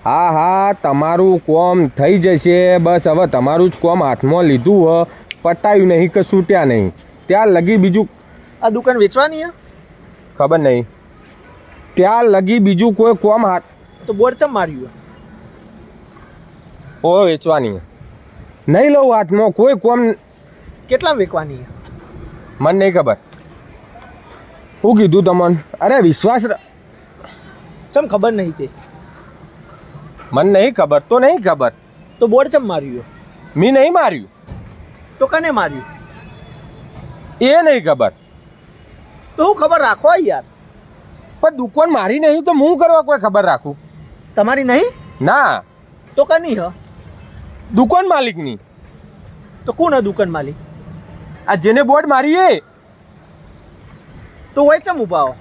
હા હા, તમારું કોમ થઈ જશે. બસ હવે તમારું જ કોમ હાથમાં લીધું હ, પટાયું નહીં કે છૂટ્યા નહીં. ત્યાં લગી બીજું આ દુકાન વેચવાની હે? ખબર નહીં. ત્યાં લગી બીજું કોઈ કોમ હાથ તો બોર્ડ ચમ માર્યું હે? ઓ વેચવાની નહીં લઉં હાથમાં કોઈ કોમ. કેટલામાં વેચવાની હે? મને નહીં ખબર. શું કીધું તમને? અરે વિશ્વાસ ચમ ખબર નહીં તે? મને નહીં ખબર તો નહીં ખબર. તો બોર્ડ ચમ માર્યું હે? મેં નહીં માર્યું. તો કને માર્યું? એ નહીં ખબર. તો હું ખબર રાખો યાર. પણ દુકાન મારી નહીં તો હું કરવા કોઈ ખબર રાખું? તમારી નહીં? ના, તો કની હ? દુકાન માલિકની. તો કોણ હે દુકાન માલિક? આ જેને બોર્ડ મારી એ. તો હોય ચમ ઉભા હો?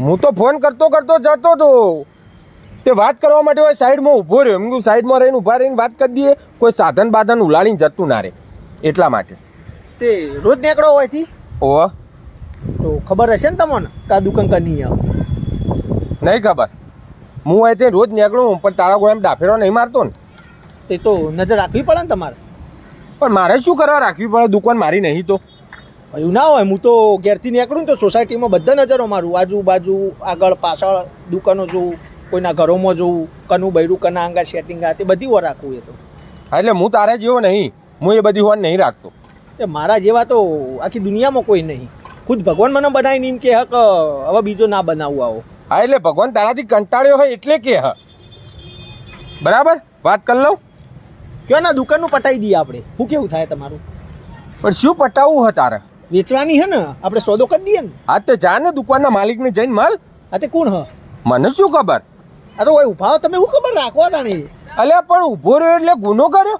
હું તો ફોન કરતો કરતો જતો તો તે વાત કરવા માટે હોય સાઈડમાં ઊભો રહ્યો. એમ સાઈડમાં રહીને ઊભા રહીને વાત કરી દઈએ. કોઈ સાધન બાધન ઉલાડીને જતું ના રહે એટલા માટે. તે રોજ નીકળો હોયથી? ઓહ, તો ખબર હશે ને તમને કે આ દુકાન કની હે? નહીં ખબર. હું હોય તે રોજ નીકળું પણ તારા ગોળામાં ડાફેરો નહીં મારતો ને. તે તો નજર રાખવી પડે ને તમારે. પણ મારે શું કરવા રાખવી પડે? દુકાન મારી નહીં તો. એવું ના હોય. હું તો ઘેરથી નીકળું ને તો સોસાયટીમાં બધા નજરો મારું, આજુબાજુ, આગળ પાછળ દુકાનો જોઉં, કોઈના ઘરોમાં જોઉં, કનું બૈરું કના આંગા સેટિંગ આ તે બધી વાર રાખવું. એ તો એટલે હું તારા જેવો નહીં. હું એ બધી વાત નહીં રાખતો. એ મારા જેવા તો આખી દુનિયામાં કોઈ નહીં. ખુદ ભગવાન મને બનાવીને એમ કે હક હવે બીજો ના બનાવવું આવો. હા, એટલે ભગવાન તારાથી કંટાળ્યો હોય એટલે કે હ. બરાબર વાત કરી લઉં. કયો ના દુકાનનું પટાઈ દઈએ આપણે. શું કેવું થાય તમારું? પણ શું પટાવવું હ તારે? વેચવાની હે ને, આપણે સોદો કરી દઈએ ને. હા તો જા ને દુકાનના માલિકને જઈને મળ. આ તે કોણ હ? મને શું ખબર? આ તો હોય ઉભા હો તમે. શું ખબર રાખો તાણી? અલ્યા પણ ઊભો રહ્યો એટલે ગુનો કર્યો?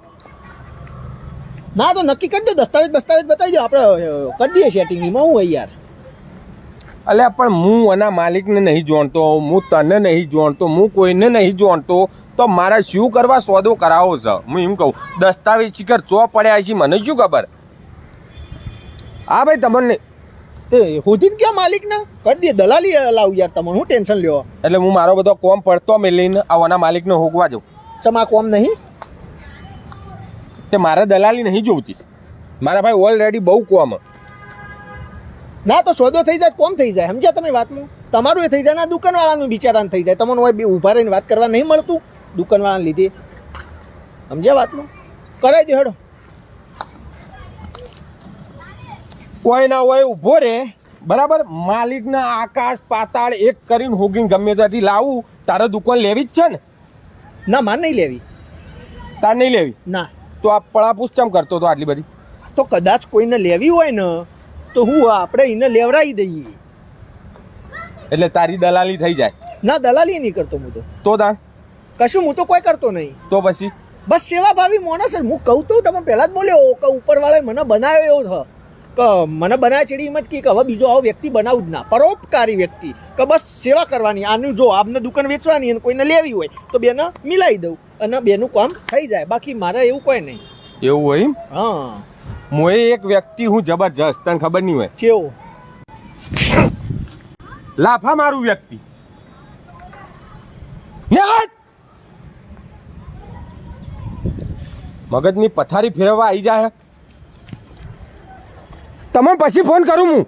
ના તો નક્કી કરી દો. દસ્તાવેજ બતાવી દો, આપણે કરી દઈએ સેટિંગ. એમાં હું હોય યાર. અલ્યા પણ હું એના માલિકને નહીં જાણતો, હું તને નહીં જાણતો, હું કોઈને નહીં જાણતો, તો મારે શું કરવા સોદો કરાવો છે? હું એમ કહું દસ્તાવેજ શિખર ચો પડ્યા છે મને શું ખબર? હા ભાઈ તમને તે હોતી ક્યાં માલિક ને કરી દે. દલાલી લાવ યાર. તમને હું ટેન્શન લ્યો? એટલે હું મારો બધો કોમ પડતો મેલીને આવવાના માલિકને હોગવા જાઉં. ચમા કોમ નહીં તે મારે દલાલી નહીં જોવતી. મારા ભાઈ ઓલરેડી બહુ કોમ. ના તો સોદો થઈ જાય, કોમ થઈ જાય. સમજ્યા તમે વાતમાં? તમારું એ થઈ જાય ના દુકાનવાળાનું બિચારાને થઈ જાય. તમને હોય બે ઊભા રહીને વાત કરવા નહીં મળતું દુકાનવાળાને લીધે. સમજ્યા વાતમાં? કરાવી દે હેડો. કોઈ ના હોય ઊભો રે. બરાબર, માલિકના આકાશ પાતાળ એક કરીને હોગીને ગમે ત્યાંથી લાવું. તારે દુકાન લેવી જ છે ને? ના માર નહીં લેવી. તાર નહીં લેવી? ના. તો આ પળાપૂછ ચમ કરતો હતો આટલી બધી? તો કદાચ કોઈને લેવી હોય ને તો હું આપણે એને લેવડાવી દઈએ. એટલે તારી દલાલી થઈ જાય? ના દલાલી નહીં કરતો હું તો તાર કશું હું તો કોઈ કરતો નહીં. તો પછી બસ સેવાભાવી માણસ. હું કહું તો તમે પહેલા જ બોલ્યો કે ઉપરવાળાએ મને બનાવ્યો એવો છે કે મને બનાવ્યા ચેડી એમ જ કે હવે બીજો આવો વ્યક્તિ બનાવું જ ના. પરોપકારી વ્યક્તિ કે બસ સેવા કરવાની. આનું જો આપને દુકાન વેચવાની અને કોઈને લેવી હોય તો બેને મિલાવી દઉં અને બેનું કામ થઈ જાય. બાકી મારે એવું કોઈ નહીં. એવું હોય એમ? હા, હું એક વ્યક્તિ હું જબરજસ્ત, તને ખબર નહીં હોય. ચેવો લાફા મારું વ્યક્તિ. નેટ! મગજની પથારી ફેરવવા આવી જાય. તમે પછી ફોન કરું હું.